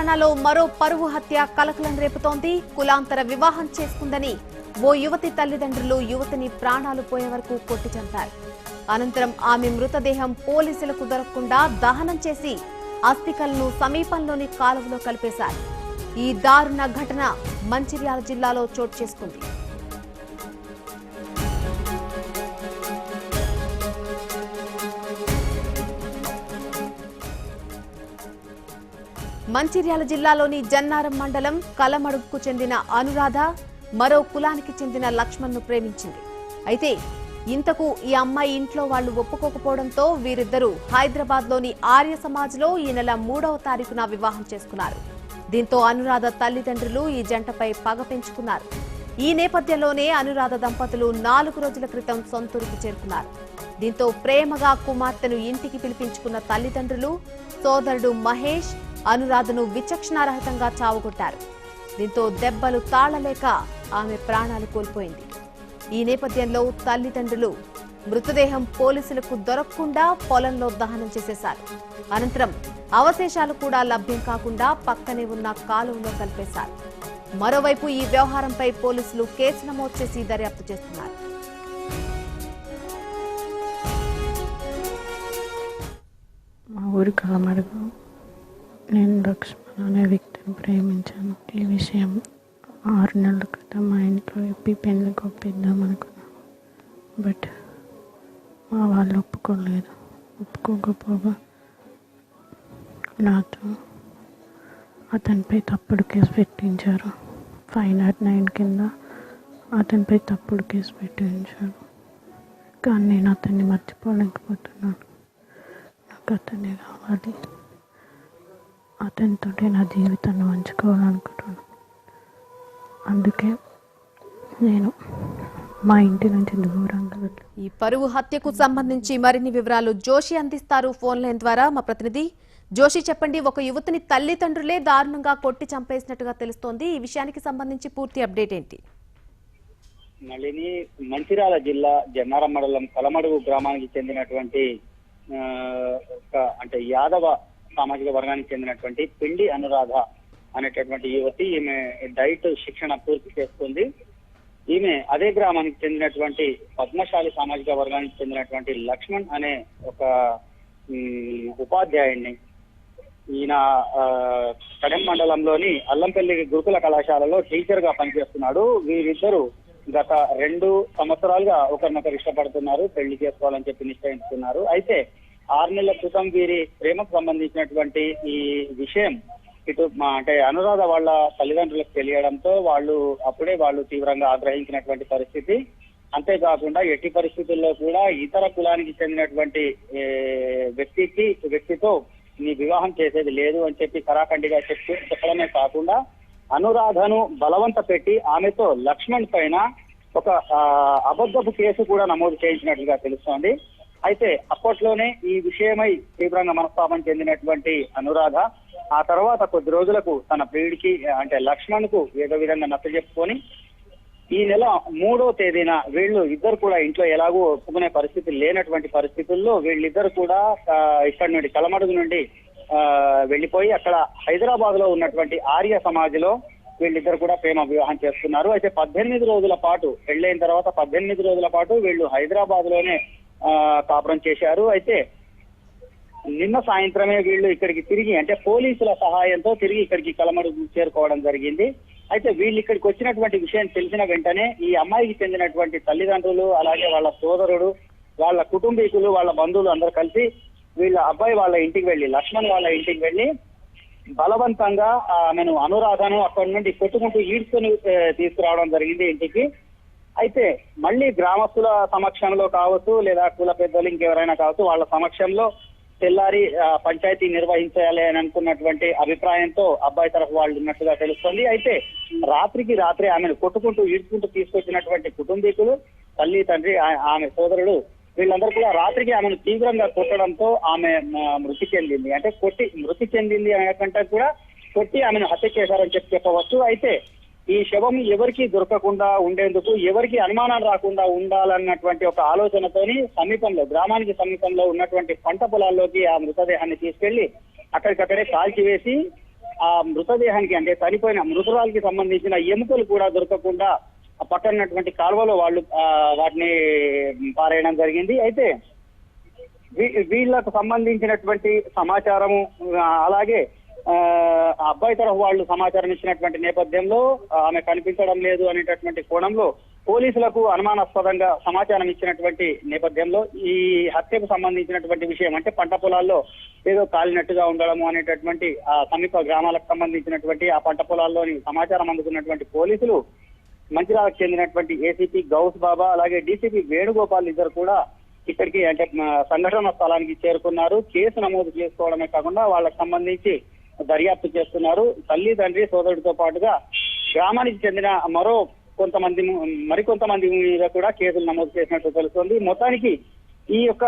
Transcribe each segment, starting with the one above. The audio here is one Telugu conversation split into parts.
తెలంగాణలో మరో పరువు హత్య కలకలం రేపుతోంది. కులాంతర వివాహం చేసుకుందని ఓ యువతి తల్లిదండ్రులు యువతిని ప్రాణాలు పోయే వరకు కొట్టి చంపారు. అనంతరం ఆమె మృతదేహం పోలీసులకు దొరకకుండా దహనం చేసి అస్థికలను సమీపంలోని కాలువలో కలిపేశారు. ఈ దారుణ ఘటన మంచిర్యాల జిల్లాలో చోటు చేసుకుంది. మంచిర్యాల జిల్లాలోని జన్నారం మండలం కలమడుగుకు చెందిన అనురాధ మరో కులానికి చెందిన లక్ష్మణ్ను ప్రేమించింది. అయితే ఇంతకు ఈ అమ్మాయి ఇంట్లో వాళ్లు ఒప్పుకోకపోవడంతో వీరిద్దరూ హైదరాబాద్లోని ఆర్య సమాజ్లో ఈ నెల 3వ తారీఖున వివాహం చేసుకున్నారు. దీంతో అనురాధ తల్లిదండ్రులు ఈ జంటపై పగ పెంచుకున్నారు. ఈ నేపథ్యంలోనే అనురాధ దంపతులు 4 రోజుల క్రితం సొంతూరుకు చేరుకున్నారు. దీంతో ప్రేమగా కుమార్తెను ఇంటికి పిలిపించుకున్న తల్లిదండ్రులు సోదరుడు మహేష్ అనురాధను విచక్షణారహితంగా చావుగొట్టారు. దీంతో దెబ్బలు తాళలేక ఆమె ప్రాణాలు కోల్పోయింది. ఈ నేపథ్యంలో తల్లిదండ్రులు మృతదేహం పోలీసులకు దొరకకుండా పొలంలో దహనం చేసేశారు. అనంతరం అవశేషాలు కూడా లభ్యం కాకుండా పక్కనే ఉన్న కాలువలో కలిపేశారు. మరోవైపు ఈ వ్యవహారంపై పోలీసులు కేసు నమోదు చేసి దర్యాప్తు చేస్తున్నారు. మా ఊరి కామడుగు నేను లక్ష్మణ్ అనే వ్యక్తిని ప్రేమించాను. ఈ విషయం 6 నెలల క్రితం మా ఇంట్లో చెప్పి పెళ్ళికి ఒప్పిద్దాం అనుకున్నాను. బట్ మా వాళ్ళు ఒప్పుకోలేదు. ఒప్పుకోకపోగా నాతో అతనిపై తప్పుడు కేసు పెట్టించారు. 509 కింద అతనిపై తప్పుడు కేసు పెట్టించారు. కానీ నేను అతన్ని మర్చిపోలేకపోతున్నాను. నాకు అతనే కావాలి. అతనితో నా జీవితాన్ని పంచుకోవాలనుకుంటున్నాను. అందుకే నేను మా ఇంటి నుంచి దూరంగా వెళ్ళాను. ఈ పరువు హత్యకు సంబంధించి మరిన్ని వివరాలు జోషి అందిస్తారు ఫోన్ లైన్ ద్వారా. మా ప్రతినిధి జోషి, చెప్పండి. ఒక యువతిని తల్లిదండ్రులే దారుణంగా కొట్టి చంపేసినట్టుగా తెలుస్తోంది. ఈ విషయానికి సంబంధించి పూర్తి అప్డేట్ ఏంటి? మళ్ళీ మంచిర్యాల జిల్లా జన్నారం మండలం కలమడుగు గ్రామానికి చెందినటువంటి అంటే యాదవ సామాజిక వర్గానికి చెందినటువంటి పిండి అనురాధ అనేటటువంటి యువతి. ఈమె డైట్ శిక్షణ పూర్తి చేస్తుంది. ఈమె అదే గ్రామానికి చెందినటువంటి పద్మశాలి సామాజిక వర్గానికి చెందినటువంటి లక్ష్మణ్ అనే ఒక ఉపాధ్యాయుడిని. ఈయన కడెం మండలంలోని అల్లంపల్లి గురుకుల కళాశాలలో టీచర్ గా పనిచేస్తున్నాడు. వీరిద్దరూ గత 2 సంవత్సరాలుగా ఒకరినొకరు ఇష్టపడుతున్నారు, పెళ్లి చేసుకోవాలని చెప్పి నిశ్చయించుకున్నారు. అయితే 6 నెలల క్రితం వీరి ప్రేమకు సంబంధించినటువంటి ఈ విషయం ఇటు అంటే అనురాధ వాళ్ళ తల్లిదండ్రులకు తెలియడంతో అప్పుడే వాళ్ళు తీవ్రంగా ఆగ్రహించినటువంటి పరిస్థితి. అంతేకాకుండా ఎట్టి పరిస్థితుల్లో కూడా ఇతర కులానికి చెందినటువంటి వ్యక్తితో నీ వివాహం చేసేది లేదు అని చెప్పి కరాఖండిగా చెప్పడమే కాకుండా అనురాధను బలవంత పెట్టి ఆమెతో లక్ష్మణ్ పైన ఒక అబద్ధపు కేసు కూడా నమోదు చేయించినట్లుగా తెలుస్తోంది. అయితే అప్పట్లోనే ఈ విషయమై తీవ్రంగా మనస్తాపం చెందినటువంటి అనురాధ ఆ తర్వాత కొద్ది రోజులకు తన ప్రియుడికి అంటే లక్ష్మణ్ కు ఏదో విధంగా నచ్చజెప్పుకొని ఈ నెల 3వ తేదీన ఇద్దరు కూడా ఇంట్లో ఎలాగో ఒప్పుకునే పరిస్థితి లేనటువంటి పరిస్థితుల్లో వీళ్ళిద్దరు కూడా ఇక్కడి నుండి కలమడుగు నుండి వెళ్లిపోయి అక్కడ హైదరాబాద్ లో ఉన్నటువంటి ఆర్య సమాజ్లో వీళ్ళిద్దరు కూడా ప్రేమ వివాహం చేస్తున్నారు. అయితే 18 రోజుల పాటు పెళ్ళైన తర్వాత 18 రోజుల పాటు వీళ్ళు హైదరాబాద్ లోనే కాపురం చేశారు. అయితే నిన్న సాయంత్రమే వీళ్ళు ఇక్కడికి తిరిగి అంటే పోలీసుల సహాయంతో తిరిగి ఇక్కడికి కలమడుగు చేరుకోవడం జరిగింది. అయితే వీళ్ళు ఇక్కడికి వచ్చినటువంటి విషయం తెలిసిన వెంటనే ఈ అమ్మాయికి చెందినటువంటి తల్లిదండ్రులు అలాగే వాళ్ళ సోదరుడు వాళ్ళ కుటుంబీకులు వాళ్ళ బంధువులు అందరూ కలిసి వీళ్ళ అబ్బాయి వాళ్ళ ఇంటికి వెళ్ళి లక్ష్మణ్ వాళ్ళ ఇంటికి వెళ్ళి బలవంతంగా ఆమెను అనురాధను అక్కడి నుండి కొట్టుకుంటూ ఈడ్చుకొని తీసుకురావడం జరిగింది ఇంటికి. అయితే మళ్ళీ గ్రామస్తుల సమక్షంలో కావచ్చు లేదా కుల పెద్దలు ఇంకెవరైనా కావచ్చు వాళ్ళ సమక్షంలో తెల్లారి పంచాయతీ నిర్వహించాలి అని అనుకున్నటువంటి అభిప్రాయంతో అబ్బాయి తరఫు వాళ్ళు ఉన్నట్టుగా తెలుస్తుంది. అయితే రాత్రే ఆమెను కొట్టుకుంటూ ఈడ్చుకుంటూ తీసుకొచ్చినటువంటి కుటుంబీకులు తల్లి తండ్రి ఆమె సోదరుడు వీళ్ళందరూ కూడా రాత్రికి ఆమెను తీవ్రంగా కొట్టడంతో ఆమె మృతి చెందింది. అంటే మృతి చెందింది అనేకంటే కూడా కొట్టి ఆమెను హత్య చేశారని చెప్పవచ్చు. అయితే ఈ శవం ఎవరికి దొరకకుండా ఉండేందుకు ఎవరికి అనుమానం రాకుండా ఉండాలన్నటువంటి ఒక ఆలోచనతోని గ్రామానికి సమీపంలో ఉన్నటువంటి పంట పొలాల్లోకి ఆ మృతదేహాన్ని తీసుకెళ్లి అక్కడికక్కడే కాల్చివేసి ఆ మృతదేహానికి అంటే చనిపోయిన మృతురాలకి సంబంధించిన ఎముకలు కూడా దొరకకుండా పక్కనటువంటి కాలువలో వాళ్ళు వాటిని పారేయడం జరిగింది. అయితే వీళ్ళకు సంబంధించినటువంటి సమాచారము అలాగే అబ్బాయి తరఫు వాళ్ళు సమాచారం ఇచ్చినటువంటి నేపథ్యంలో ఆమె కనిపించడం లేదు అనేటటువంటి కోణంలో పోలీసులకు అనుమానాస్పదంగా సమాచారం ఇచ్చినటువంటి నేపథ్యంలో ఈ హత్యకు సంబంధించినటువంటి విషయం అంటే పంట పొలాల్లో ఏదో కాలినట్టుగా ఉండడము అనేటటువంటి ఆ సమీప గ్రామాలకు సంబంధించినటువంటి ఆ పంట పొలాల్లోని సమాచారం అందుకున్నటువంటి పోలీసులు మంచిర్యాలకు చెందినటువంటి ఏసీపీ గౌస్ బాబా అలాగే డీసీపీ వేణుగోపాల్ ఇద్దరు కూడా ఇక్కడికి అంటే సంఘటన స్థలానికి చేరుకున్నారు. కేసు నమోదు చేసుకోవడమే కాకుండా వాళ్ళకి సంబంధించి దర్యాప్తు చేస్తున్నారు. తల్లి తండ్రి సోదరుడితో పాటుగా గ్రామానికి చెందిన మరికొంతమంది మీద కూడా కేసులు నమోదు చేసినట్టు తెలుస్తోంది. మొత్తానికి ఈ యొక్క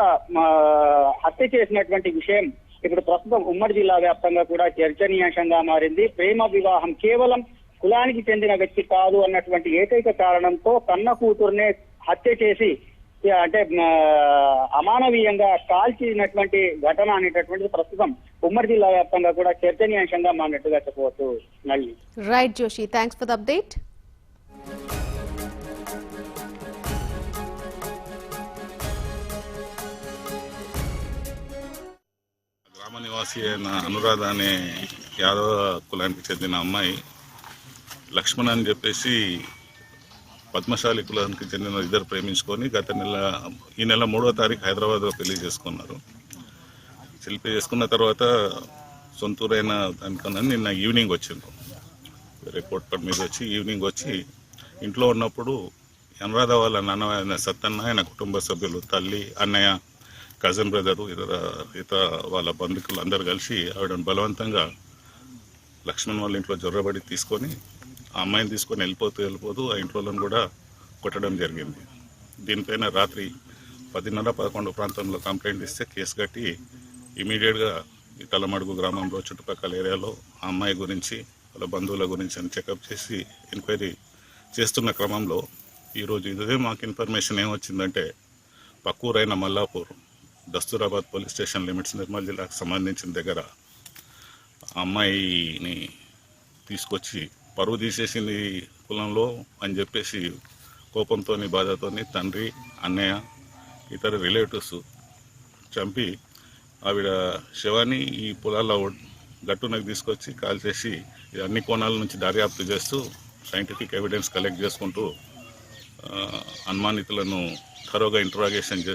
హత్య చేసినటువంటి విషయం ఇప్పుడు ప్రస్తుతం ఉమ్మడి జిల్లా వ్యాప్తంగా కూడా చర్చనీయాంశంగా మారింది. ప్రేమ వివాహం కేవలం కులానికి చెందిన వ్యక్తి కాదు అన్నటువంటి ఏకైక కారణంతో కన్న కూతురునే హత్య చేసి అంటే అమానవీయంగా కాల్చినటువంటి ఘటన అనేటటువంటిది ప్రస్తుతం ఉమ్మడి జిల్లా వ్యాప్తంగా కూడా చర్చనీయాంశంగా మారినట్టుగా చెప్పవచ్చు. మళ్ళీ right Joshi, thanks for the update. గ్రామ నివాసి అయిన అనురాధ అనే యాదవ కులానికి చెందిన అమ్మాయి లక్ష్మణ్ అని చెప్పేసి పద్మశాలి కులానికి చెందిన ఇద్దరు ప్రేమించుకొని ఈ నెల 3వ తారీఖు హైదరాబాద్లో పెళ్లి చేసుకున్నారు. పెళ్లి చేసుకున్న తర్వాత సొంతూరైన దానికన్నా నిన్న ఈవినింగ్ వచ్చిండ్రు. వేరే కోర్టు పని మీద వచ్చి ఈవినింగ్ వచ్చి ఇంట్లో ఉన్నప్పుడు అనురాధ వాళ్ళ నాన్న సత్తన్న ఆయన కుటుంబ సభ్యులు తల్లి అన్నయ్య కజిన్ బ్రదరు ఇతర వాళ్ళ బంధువులు అందరు కలిసి ఆవిడని బలవంతంగా లక్ష్మణ్ వాళ్ళ ఇంట్లో జొర్రబడి తీసుకొని ఆ అమ్మాయిని తీసుకొని వెళ్ళిపోతూ ఆ ఇంట్లోలను కూడా కొట్టడం జరిగింది. దీనిపైన రాత్రి 10:30-11 ప్రాంతంలో కంప్లైంట్ ఇస్తే కేసు కట్టి ఇమీడియట్గా ఈ తలమడుగు గ్రామంలో చుట్టుపక్కల ఏరియాలో ఆ అమ్మాయి గురించి వాళ్ళ బంధువుల గురించి అని చెకప్ చేసి ఎంక్వైరీ చేస్తున్న క్రమంలో ఈరోజు ఇదే మాకు ఇన్ఫర్మేషన్ ఏమొచ్చిందంటే పక్కూరైన Mallapur Dasturabad police station limits Nirmal జిల్లాకు సంబంధించిన దగ్గర ఆ అమ్మాయిని తీసుకొచ్చి పరువు తీసేసింది కులంలో అని చెప్పేసి కోపంతో బాధతో తండ్రి అన్నయ్య ఇతర రిలేటివ్స్ చంపి ఆవిడ శవాన్ని ఈ పొలాల్లో గట్టునకు తీసుకొచ్చి కాల్చేసి అన్ని కోణాల నుంచి దర్యాప్తు చేస్తూ సైంటిఫిక్ ఎవిడెన్స్ కలెక్ట్ చేసుకుంటూ అనుమానితులను థరోగా ఇంట్రాగేషన్